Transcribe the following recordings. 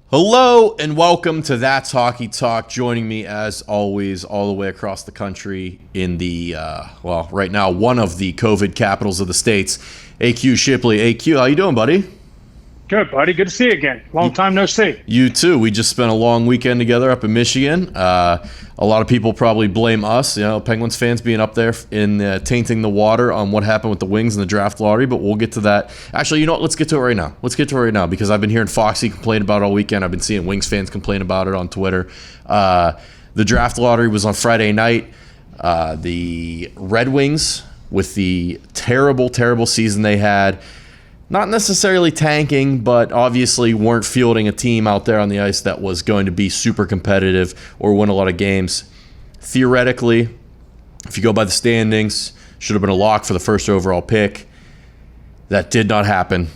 Hello and welcome to That's Hockey Talk. Joining me as always all the way across the country in the, right now, one of the COVID capitals of the states, AQ Shipley. AQ, how you doing, buddy? Good, buddy. Good to see you again. Long time no see. You too. We just spent a long weekend together up in Michigan. A lot of people probably blame us, Penguins fans being up there in tainting the water on what happened with the Wings in the draft lottery, but we'll get to that. Actually, you know what? Let's get to it right now. Because I've been hearing Foxy complain about it all weekend. I've been seeing Wings fans complain about it on Twitter. The draft lottery was on Friday night. The Redwings, with the terrible, terrible season they had, not necessarily tanking, but obviously weren't fielding a team out there on the ice that was going to be super competitive or win a lot of games. Theoretically, if you go by the standings, should have been a lock for the first overall pick. That did not happen.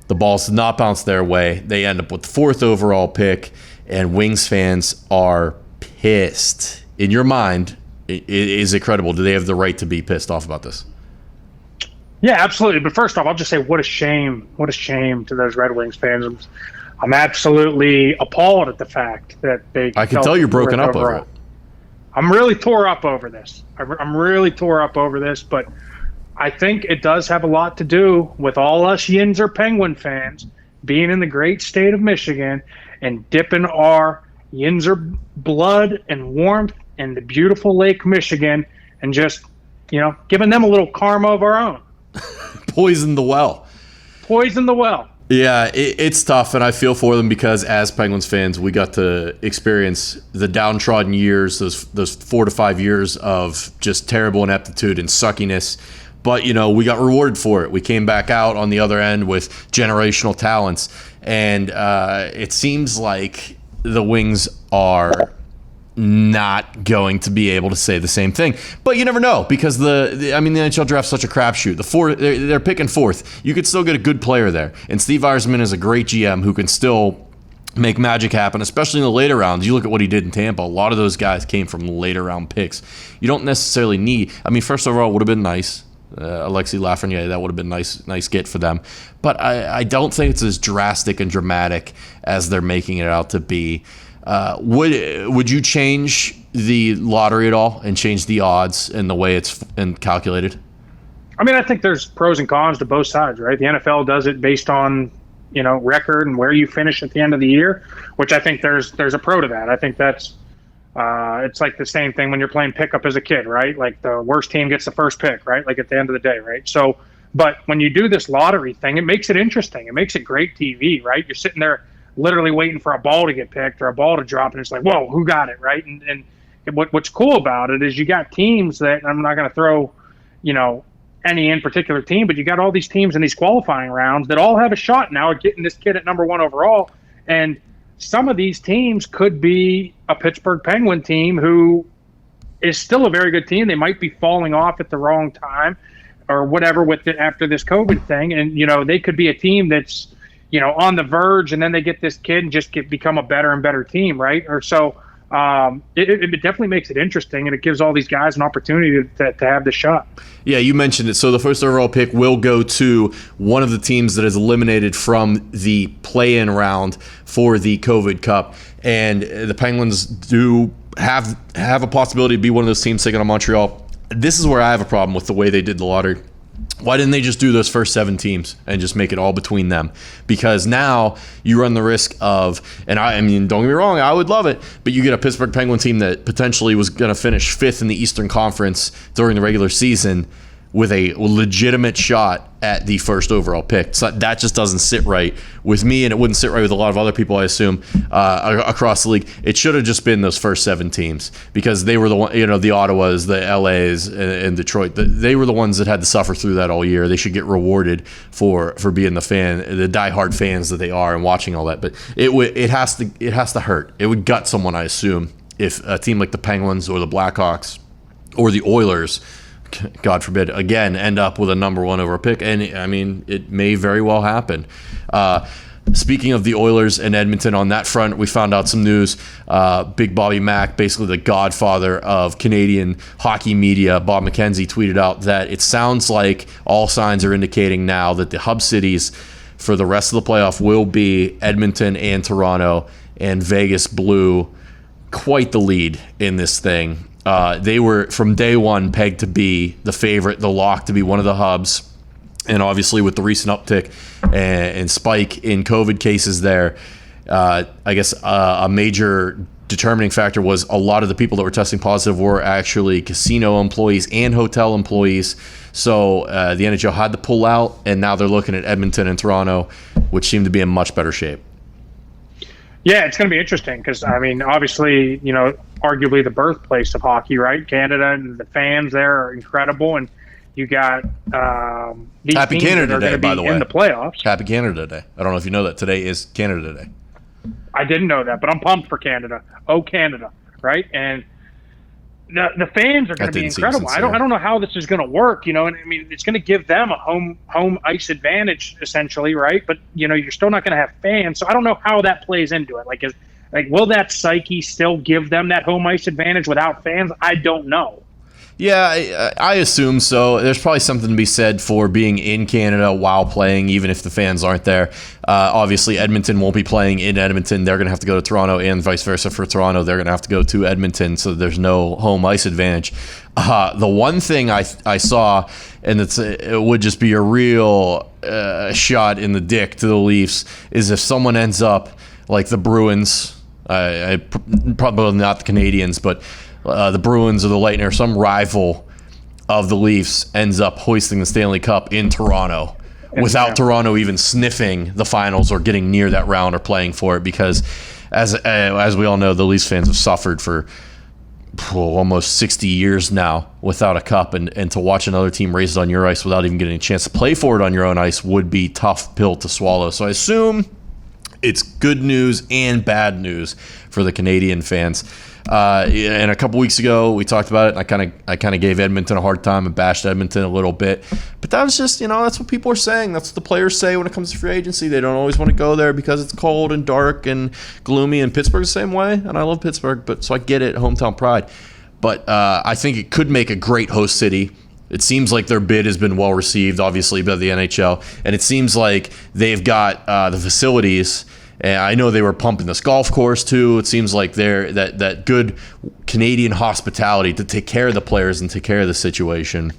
The balls did not bounce their way. They end up with the fourth overall pick, and Wings fans are pissed. In your mind, is it credible? Do they have the right to be pissed off about this? Yeah, absolutely. But first off, I'll just say what a shame. What a shame to those Red Wings fans. I'm absolutely appalled at the fact that they... I can tell you're broken up over it. I'm really tore up over this. I'm really tore up over this, but I think it does have a lot to do with all us Yinzer Penguin fans being in the great state of Michigan and dipping our Yinzer blood and warmth in the beautiful Lake Michigan and just, giving them a little karma of our own. Poison the well. Yeah, it's tough, and I feel for them because as Penguins fans, we got to experience the downtrodden years, those 4 to 5 years of just terrible ineptitude and suckiness. But, we got rewarded for it. We came back out on the other end with generational talents, and it seems like the Wings are not going to be able to say the same thing, but you never know because the NHL Draft is such a crapshoot. They're picking fourth. You could still get a good player there, and Steve Yzerman is a great GM who can still make magic happen, especially in the later rounds. You look at what he did in Tampa. A lot of those guys came from later round picks. You don't necessarily need. First overall would have been nice. Alexis Lafreniere, that would have been nice get for them, but I don't think it's as drastic and dramatic as they're making it out to be. Would you change the lottery at all and change the odds and the way it's calculated? I think there's pros and cons to both sides, right? The NFL does it based on, record and where you finish at the end of the year, which I think there's a pro to that. I think that's it's like the same thing when you're playing pickup as a kid, right? Like the worst team gets the first pick, right? Like at the end of the day, right? So, but when you do this lottery thing, it makes it interesting. It makes it great TV, right? You're sitting there literally waiting for a ball to get picked or a ball to drop, and it's like, whoa, who got it, right? And what's cool about it is you got teams that, I'm not going to throw, any in particular team, but you got all these teams in these qualifying rounds that all have a shot now at getting this kid at number 1 overall, and some of these teams could be a Pittsburgh Penguin team who is still a very good team. They might be falling off at the wrong time or whatever with it after this COVID thing, and, they could be a team that's, on the verge, and then they get this kid and just become a better and better team, right? Or so it definitely makes it interesting, and it gives all these guys an opportunity to have the shot. Yeah, you mentioned it. So the first overall pick will go to one of the teams that is eliminated from the play-in round for the COVID Cup, and the Penguins do have a possibility to be one of those teams taking on Montreal. This is where I have a problem with the way they did the lottery. Why didn't they just do those first 7 teams and just make it all between them? Because now you run the risk of, and don't get me wrong, I would love it, but you get a Pittsburgh Penguin team that potentially was going to finish 5th in the Eastern Conference during the regular season with a legitimate shot at the first overall pick. So that just doesn't sit right with me, and it wouldn't sit right with a lot of other people, I assume, across the league. It should have just been those first 7 teams because they were the one, the Ottawas, the LAs, and Detroit. They were the ones that had to suffer through that all year. They should get rewarded for being the diehard fans that they are and watching all that. But it has to hurt. It would gut someone, I assume, if a team like the Penguins or the Blackhawks or the Oilers, God forbid, again, end up with a number 1 overall pick. And it may very well happen. Speaking of the Oilers and Edmonton, on that front, we found out some news. Big Bobby Mack, basically the godfather of Canadian hockey media, Bob McKenzie, tweeted out that it sounds like all signs are indicating now that the hub cities for the rest of the playoff will be Edmonton and Toronto. and Vegas blew quite the lead in this thing. They were, from day one, pegged to be the favorite, the lock to be one of the hubs. And obviously with the recent uptick and spike in COVID cases there, I guess a major determining factor was a lot of the people that were testing positive were actually casino employees and hotel employees. So the NHL had to pull out, and now they're looking at Edmonton and Toronto, which seem to be in much better shape. Yeah, it's going to be interesting because, I mean, obviously, arguably the birthplace of hockey, right? Canada, and the fans there are incredible, and you got these Happy teams Canada that are Day, going by to the be way. in the playoffs. Happy Canada Day. I don't know if you know that today is Canada Day. I didn't know that, but I'm pumped for Canada. Oh, Canada, right? And the fans are going to be incredible. I don't know how this is going to work, and I mean, it's going to give them a home ice advantage essentially, right? But you're still not going to have fans, so I don't know how that plays into it. Like, will that psyche still give them that home ice advantage without fans? I don't know. Yeah, I assume so. There's probably something to be said for being in Canada while playing, even if the fans aren't there. Obviously, Edmonton won't be playing in Edmonton. They're going to have to go to Toronto, and vice versa for Toronto. They're going to have to go to Edmonton, so there's no home ice advantage. The one thing I saw, and it would just be a real shot in the dick to the Leafs, is if someone ends up like the Bruins, probably not the Canadians, but the Bruins or the Lightning or some rival of the Leafs ends up hoisting the Stanley Cup in Toronto without Toronto even sniffing the finals or getting near that round or playing for it, because as we all know, the Leafs fans have suffered for almost 60 years now without a cup, and to watch another team raise it on your ice without even getting a chance to play for it on your own ice would be tough pill to swallow. So I assume it's good news and bad news for the Canadian fans. And a couple weeks ago, we talked about it, and I kind of gave Edmonton a hard time and bashed Edmonton a little bit. But that was just, that's what people are saying. That's what the players say when it comes to free agency. They don't always want to go there because it's cold and dark and gloomy. And Pittsburgh's the same way, and I love Pittsburgh, so I get it, hometown pride. But I think it could make a great host city. It seems like their bid has been well received, obviously, by the NHL. And it seems like they've got the facilities. And I know they were pumping this golf course too. It seems like they're that good Canadian hospitality to take care of the players and take care of the situation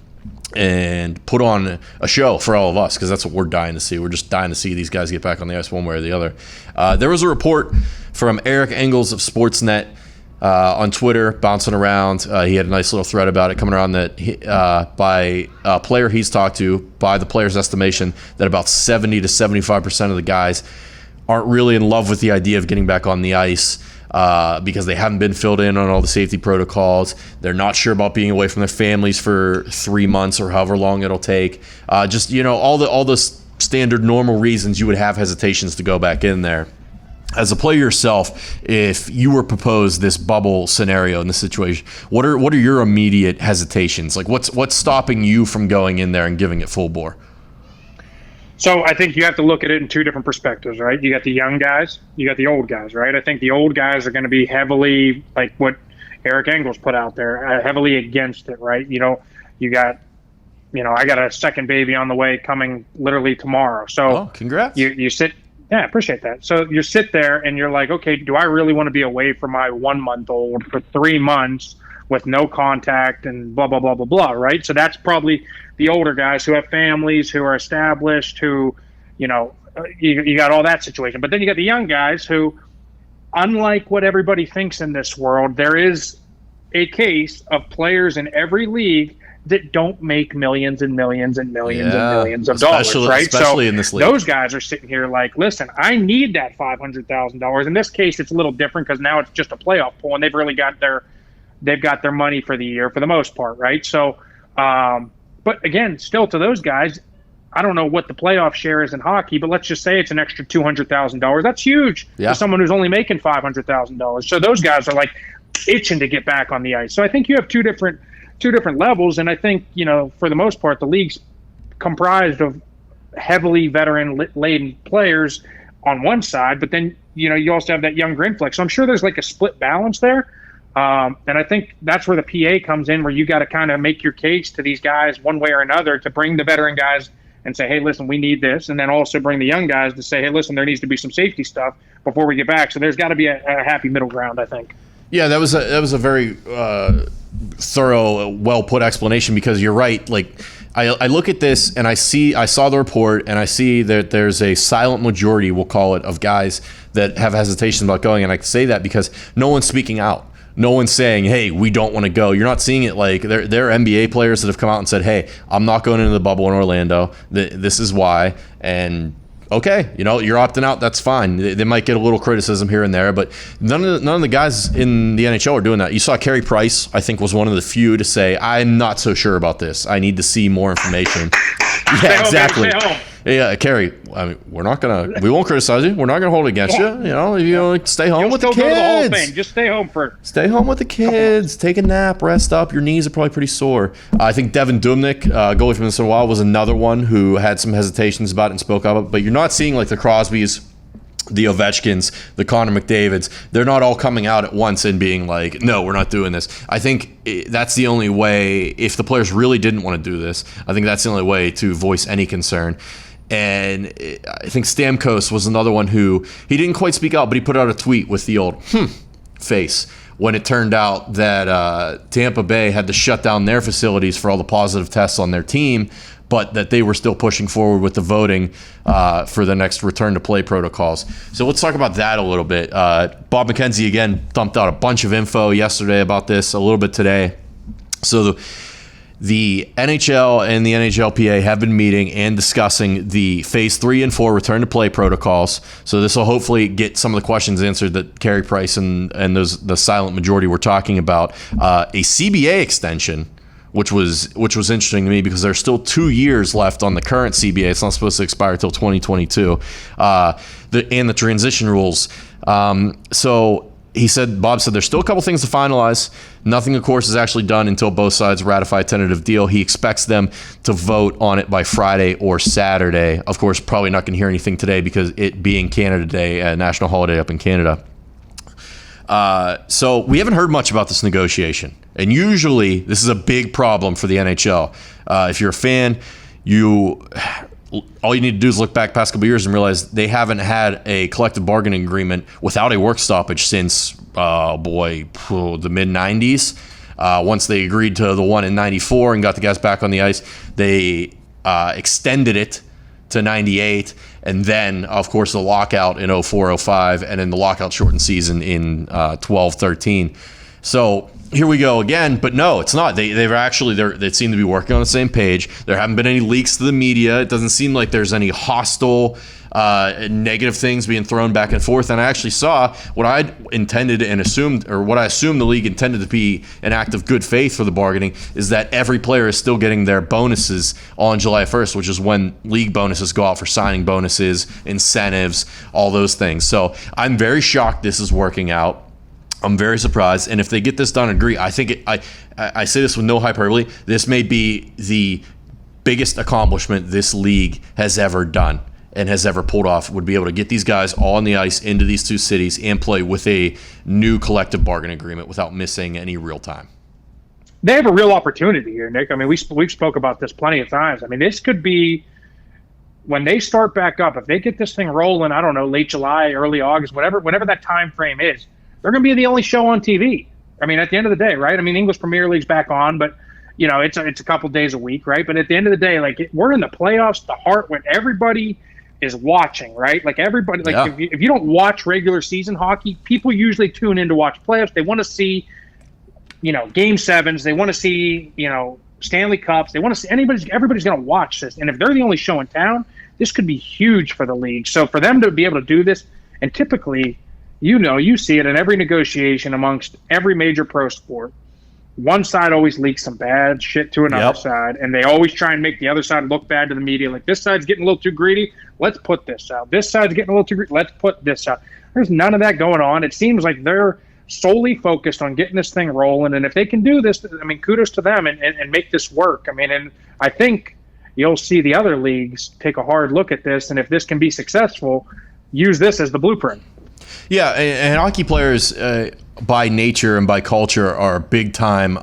and put on a show for all of us, because that's what we're dying to see. We're just dying to see these guys get back on the ice one way or the other. There was a report from Eric Engels of Sportsnet on Twitter bouncing around. He had a nice little thread about it coming around that by a player he's talked to, by the player's estimation, that about 70 to 75% of the guys aren't really in love with the idea of getting back on the ice because they haven't been filled in on all the safety protocols. They're not sure about being away from their families for 3 months or however long it'll take. Just all the standard normal reasons you would have hesitations to go back in there. As a player yourself, if you were proposed this bubble scenario in this situation, what are your immediate hesitations? Like what's stopping you from going in there and giving it full bore? So I think you have to look at it in two different perspectives, right? You got the young guys, you got the old guys, right? I think the old guys are going to be heavily, like what Eric Engels put out there, heavily against it, right? You got, I got a second baby on the way coming literally tomorrow. So congrats. You sit, yeah, I appreciate that. So you sit there and you're like, okay, do I really want to be away from my 1 month old for 3 months with no contact and blah, blah, blah, blah, blah, right? So that's probably the older guys who have families, who are established, who, you got all that situation. But then you got the young guys who, unlike what everybody thinks in this world, there is a case of players in every league that don't make millions and millions and millions and millions of dollars, right? Especially in this league. Those guys are sitting here like, listen, I need that $500,000. In this case, it's a little different because now it's just a playoff pool, and they've really got their money for the year for the most part, right? So, but again, still to those guys, I don't know what the playoff share is in hockey, but let's just say it's an extra $200,000. That's huge for someone who's only making $500,000. So those guys are like itching to get back on the ice. So I think you have two different levels, and I think for the most part the league's comprised of heavily veteran-laden players on one side, but then you also have that younger influx. So I'm sure there's like a split balance there. And I think that's where the PA comes in, where you got to kind of make your case to these guys one way or another to bring the veteran guys and say, hey, listen, we need this. And then also bring the young guys to say, hey, listen, there needs to be some safety stuff before we get back. So there's got to be a happy middle ground, I think. Yeah, that was a very thorough, well put explanation, because you're right. Like, I look at this and I saw the report and I see that there's a silent majority, we'll call it, of guys that have hesitations about going. And I say that because no one's speaking out. No one's saying, hey, we don't want to go. You're not seeing it like there are NBA players that have come out and said, hey, I'm not going into the bubble in Orlando. This is why. And okay, you're opting out. That's fine. They might get a little criticism here and there, but none of the guys in the NHL are doing that. You saw Carey Price, I think, was one of the few to say, I'm not so sure about this. I need to see more information. Yeah, exactly. Yeah, Carey, I mean, we won't criticize you. We're not gonna hold it against you. Stay home with the kids. Go to the whole thing. Just stay home Stay home with the kids. Take a nap. Rest up. Your knees are probably pretty sore. I think Devin Dubnyk, goalie from Minnesota Wild, was another one who had some hesitations about it and spoke up. But you're not seeing like the Crosbys, the Ovechkins, the Connor McDavids. They're not all coming out at once and being like, no, we're not doing this. I think that's the only way. If the players really didn't want to do this, I think that's the only way to voice any concern. And I think Stamkos was another one who, he didn't quite speak out, but he put out a tweet with the old face when it turned out that Tampa Bay had to shut down their facilities for all the positive tests on their team, but that they were still pushing forward with the voting for the next return to play protocols. So let's talk about that a little bit. Bob McKenzie, again, dumped out a bunch of info yesterday about this, a little bit today. So the NHL and the NHLPA have been meeting and discussing the Phase 3 and 4 return to play protocols. So this will hopefully get some of the questions answered that Carey Price and the silent majority were talking about. A CBA extension, which was interesting to me because there's still 2 years left on the current CBA. It's not supposed to expire until 2022. And the transition rules. So Bob said there's still a couple things to finalize. Nothing, of course, is actually done until both sides ratify a tentative deal. He expects them to vote on it by Friday or Saturday. Of course, probably not going to hear anything today because it being Canada Day, a national holiday up in Canada. So we haven't heard much about this negotiation. And usually this is a big problem for the NHL. If you're a fan, all you need to do is look back past couple years and realize they haven't had a collective bargaining agreement without a work stoppage since, the mid-'90s. Once they agreed to the one in 94 and got the guys back on the ice, they extended it to 98, and then, of course, the lockout in 04-05, and then the lockout shortened season in 12-13. So here we go again, but no, it's not. They seem to be working on the same page. There haven't been any leaks to the media. It doesn't seem like there's any hostile, negative things being thrown back and forth. And I actually saw what I intended and assumed, or what I assumed the league intended to be an act of good faith for the bargaining, is that every player is still getting their bonuses on July 1st, which is when league bonuses go out for signing bonuses, incentives, all those things. So I'm very shocked this is working out. I'm very surprised, and if they get this done and agree, I think I say this with no hyperbole, this may be the biggest accomplishment this league has ever done and has ever pulled off, would be able to get these guys all on the ice into these two cities and play with a new collective bargaining agreement without missing any real time. They have a real opportunity here, Nick. I mean, we've spoke about this plenty of times. I mean, this could be, when they start back up, if they get this thing rolling, I don't know, late July, early August, whenever that time frame is, they're going to be the only show on TV. I mean, at the end of the day, right? I mean, English Premier League's back on, but it's a couple days a week, right? But at the end of the day, we're in the playoffs, the heart when everybody is watching, right? Like everybody, if you don't watch regular season hockey, people usually tune in to watch playoffs. They want to see, game sevens. They want to see, Stanley Cups. They want to see everybody's going to watch this. And if they're the only show in town, this could be huge for the league. So for them to be able to do this, and typically, you see it in every negotiation amongst every major pro sport. One side always leaks some bad shit to another side, and they always try and make the other side look bad to the media. Like, this side's getting a little too greedy, let's put this out. This side's getting a little too greedy, let's put this out. There's none of that going on. It seems like they're solely focused on getting this thing rolling, and if they can do this, I mean, kudos to them and make this work. I mean, and I think you'll see the other leagues take a hard look at this, and if this can be successful, use this as the blueprint. Yeah, and hockey players, by nature and by culture, are big time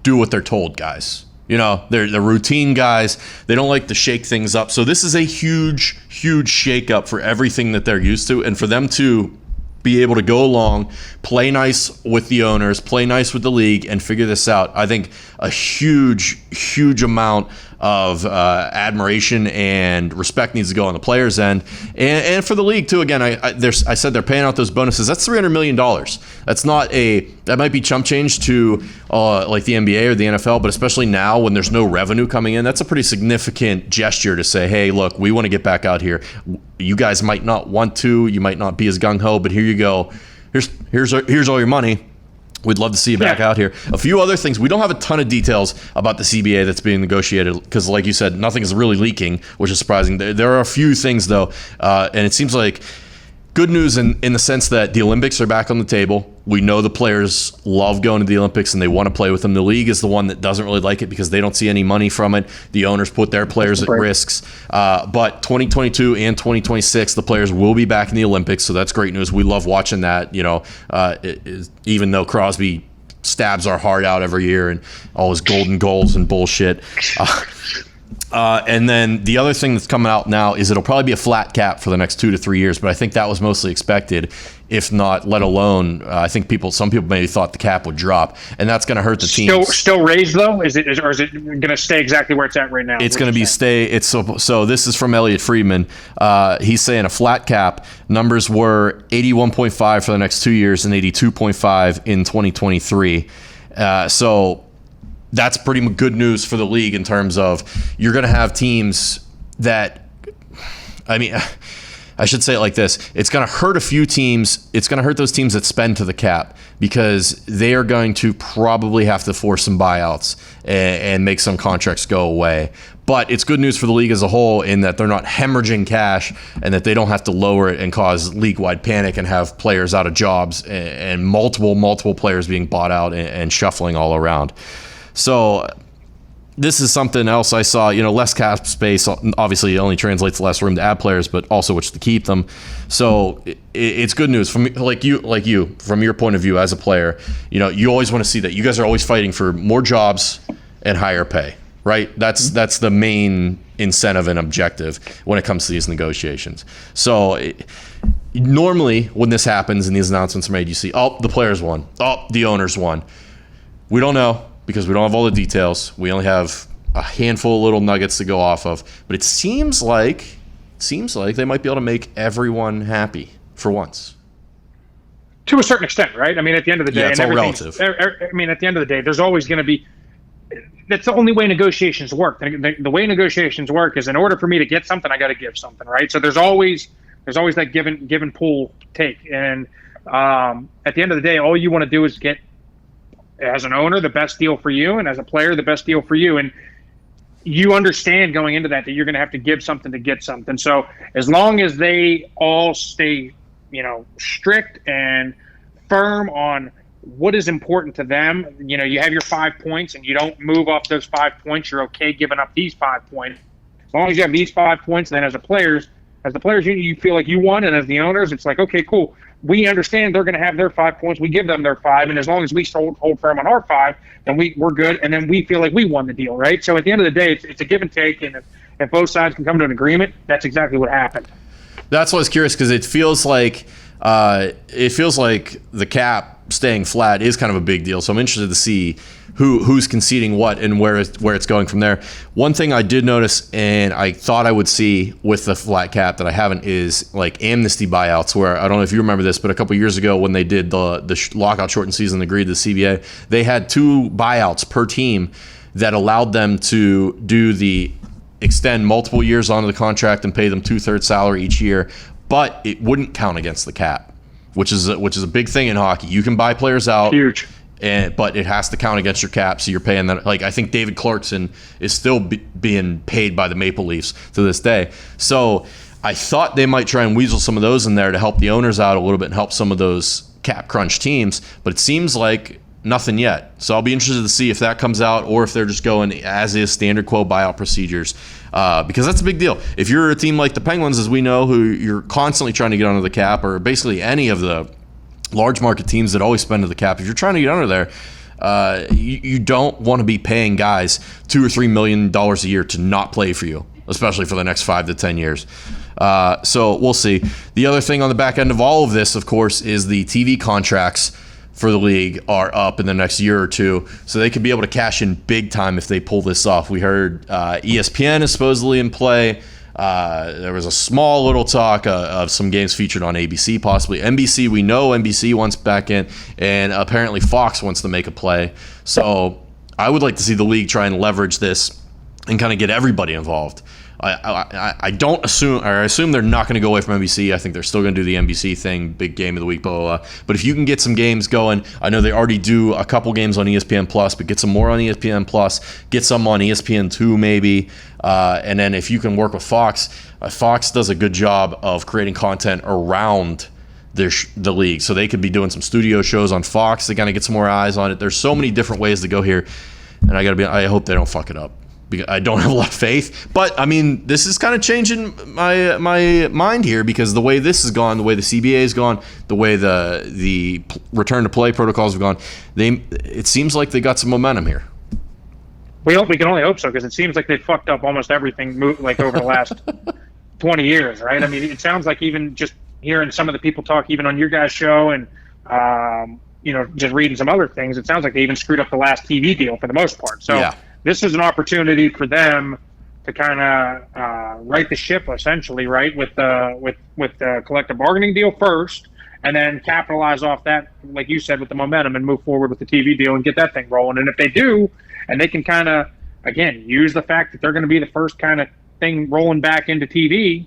do what they're told guys. They're routine guys. They don't like to shake things up. So this is a huge, huge shakeup for everything that they're used to. And for them to be able to go along, play nice with the owners, play nice with the league, and figure this out, I think a huge, huge amount of admiration and respect needs to go on the players' end, and for the league too. Again, I said they're paying out those bonuses. That's $300 million. That's that might be chump change to like the NBA or the NFL, but especially now when there's no revenue coming in, that's a pretty significant gesture to say, hey, look, we want to get back out here. You guys might not want to, you might not be as gung ho, but here you go. Here's all your money. We'd love to see you back out here. A few other things. We don't have a ton of details about the CBA that's being negotiated because, like you said, nothing is really leaking, which is surprising. There are a few things, though, and it seems like good news in the sense that the Olympics are back on the table. We know the players love going to the Olympics and they want to play with them. The league is the one that doesn't really like it because they don't see any money from it. The owners put their players at risks. But 2022 and 2026, the players will be back in the Olympics, so that's great news. We love watching that. Even though Crosby stabs our heart out every year and all his golden goals and bullshit. And then the other thing that's coming out now is it'll probably be a flat cap for the next 2 to 3 years, but I think that was mostly expected, if not, let alone, I think some people maybe thought the cap would drop, and that's going to hurt the team. Still raised though? Or is it going to stay exactly where it's at right now? It's going to be so this is from Elliot Friedman. He's saying a flat cap. Numbers were 81.5 for the next 2 years and 82.5 in 2023. So that's pretty good news for the league in terms of you're going to have teams that, I should say it like this. It's going to hurt a few teams. It's going to hurt those teams that spend to the cap because they are going to probably have to force some buyouts and make some contracts go away. But it's good news for the league as a whole in that they're not hemorrhaging cash and that they don't have to lower it and cause league-wide panic and have players out of jobs and multiple players being bought out and shuffling all around. So this is something else I saw, less cap space. Obviously, it only translates to less room to add players, but also which to keep them. So it's good news from like you, from your point of view as a player. You always want to see that. You guys are always fighting for more jobs and higher pay, right? That's the main incentive and objective when it comes to these negotiations. So normally when this happens and these announcements are made, you see, the players won. The owners won. We don't know, because we don't have all the details. We only have a handful of little nuggets to go off of. But it seems like they might be able to make everyone happy for once. To a certain extent, right? At the end of the day, it's all relative. At the end of the day, there's always going to be. That's the only way negotiations work. The way negotiations work is in order for me to get something, I got to give something, right? So there's always that give and pull take. And at the end of the day, all you want to do is get, as an owner, the best deal for you, and as a player, the best deal for you. And you understand going into that you're going to have to give something to get something. So as long as they all stay, strict and firm on what is important to them, you have your 5 points and you don't move off those 5 points, you're okay giving up these 5 points. As long as you have these 5 points, then as the players, you feel like you won, and as the owners, it's like, okay, cool. We understand they're going to have their 5 points. We give them their 5, and as long as we hold firm on our 5, then we're good, and then we feel like we won the deal, right? So at the end of the day, it's a give and take, and if both sides can come to an agreement, that's exactly what happened. That's why I was curious, because it feels like the cap staying flat is kind of a big deal. So I'm interested to see who's conceding what and where it's going from there. One thing I did notice, and I thought I would see with the flat cap that I haven't, is like amnesty buyouts, where I don't know if you remember this, but a couple years ago when they did the lockout shortened season, agreed to the CBA, they had 2 buyouts per team that allowed them to do the extend multiple years onto the contract and pay them 2/3 salary each year, but it wouldn't count against the cap, which is a big thing in hockey. You can buy players out. Huge. But it has to count against your cap, so you're paying that. Like, I think David Clarkson is still being paid by the Maple Leafs to this day. So I thought they might try and weasel some of those in there to help the owners out a little bit and help some of those cap crunch teams. But it seems like nothing yet. So I'll be interested to see if that comes out or if they're just going as is standard quo buyout procedures. Because that's a big deal. If you're a team like the Penguins, as we know, who you're constantly trying to get under the cap, or basically any of the large market teams that always spend to the cap, if you're trying to get under there, You don't want to be paying guys $2 or $3 million a year to not play for you, especially for the next 5 to 10 years. So we'll see. The other thing on the back end of all of this, of course, is the TV contracts for the league are up in the next year or two, so they could be able to cash in big time if they pull this off. We heard ESPN is supposedly in play. There was a small little talk of some games featured on ABC, possibly NBC. We know NBC wants back in, and apparently Fox wants to make a play. So I would like to see the league try and leverage this and kind of get everybody involved. I don't assume, or I assume they're not going to go away from NBC. I think they're still going to do the NBC thing, big game of the week, blah, blah, blah. But if you can get some games going, I know they already do a couple games on ESPN Plus, but get some more on ESPN Plus, get some on ESPN2 maybe, and then if you can work with Fox, Fox does a good job of creating content around the league, so they could be doing some studio shows on Fox to kind of get some more eyes on it. There's so many different ways to go here, and I hope they don't fuck it up. I don't have a lot of faith, but I mean, this is kind of changing my mind here, because the way this has gone, the way the CBA has gone, the way the return to play protocols have gone, it seems like they got some momentum here. We can only hope so, because it seems like they fucked up almost everything like over the last 20 years, right? I mean, it sounds like even just hearing some of the people talk, even on your guys' show, and just reading some other things, it sounds like they even screwed up the last TV deal for the most part. So. Yeah. This is an opportunity for them to kind of right the ship, essentially, right, with the collective bargaining deal first, and then capitalize off that, like you said, with the momentum, and move forward with the TV deal and get that thing rolling. And if they do, and they can kind of, again, use the fact that they're going to be the first kind of thing rolling back into TV,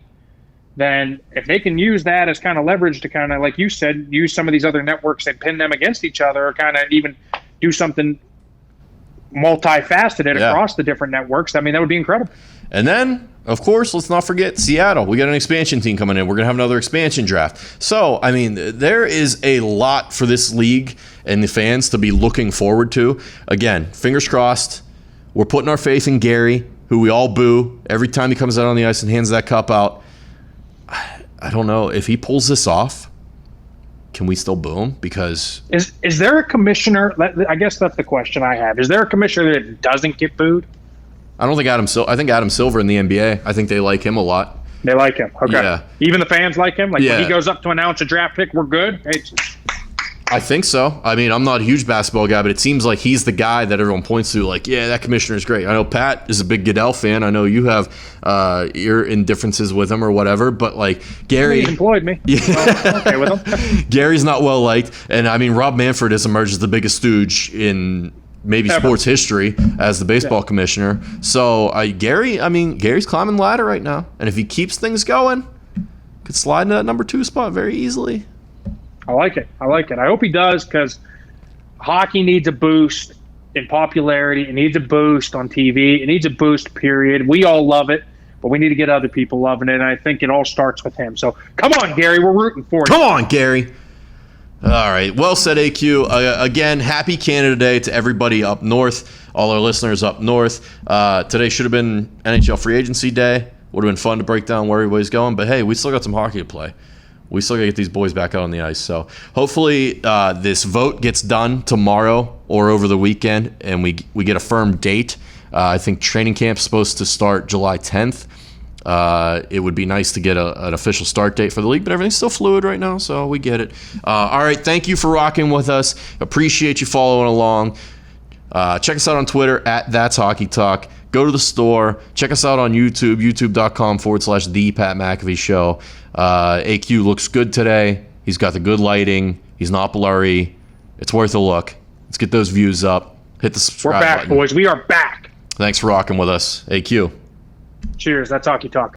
then if they can use that as kind of leverage to kind of, like you said, use some of these other networks and pin them against each other, or kind of even do something multifaceted across the different networks, I mean, that would be incredible. And then, of course, let's not forget Seattle. We got an expansion team coming in. We're going to have another expansion draft. So, I mean, there is a lot for this league and the fans to be looking forward to. Again, fingers crossed. We're putting our faith in Gary, who we all boo every time he comes out on the ice and hands that cup out. I don't know if he pulls this off. Can we still boo him? Because is there a commissioner? I guess that's the question I have. Is there a commissioner that doesn't get booed? I don't think I think Adam Silver in the NBA. I think they like him a lot. They like him. Okay. Yeah. Even the fans like him. Like when he goes up to announce a draft pick, we're good. I think so. I mean, I'm not a huge basketball guy, but it seems like he's the guy that everyone points to, like, yeah, that commissioner is great. I know Pat is a big Goodell fan. I know you have your indifferences with him or whatever, but, like, Gary... He's employed me. Yeah. So I'm okay with him. Gary's not well-liked, and, I mean, Rob Manfred has emerged as the biggest stooge in maybe sports history as the baseball commissioner. So, Gary's climbing the ladder right now, and if he keeps things going, could slide into that number 2 spot very easily. I like it. I hope he does, because hockey needs a boost in popularity. It needs a boost on TV. It needs a boost, period. We all love it, but we need to get other people loving it, and I think it all starts with him. So come on, Gary. We're rooting for you. Come on, Gary. All right. Well said, AQ. Again, happy Canada Day to everybody up north, all our listeners up north. Today should have been NHL Free Agency Day. Would have been fun to break down where everybody's going, but hey, we still got some hockey to play. We still got to get these boys back out on the ice. So hopefully this vote gets done tomorrow or over the weekend, and we get a firm date. I think training camp's supposed to start July 10th. It would be nice to get an official start date for the league, but everything's still fluid right now, so we get it. All right, thank you for rocking with us. Appreciate you following along. Check us out on Twitter at That's Hockey Talk. Go to the store. Check us out on YouTube, youtube.com/The Pat McAfee Show. AQ looks good today. He's got the good lighting. He's not blurry. It's worth a look. Let's get those views up. Hit the subscribe button. We're back, boys. We are back. Thanks for rocking with us. AQ. Cheers. That's Hockey Talk.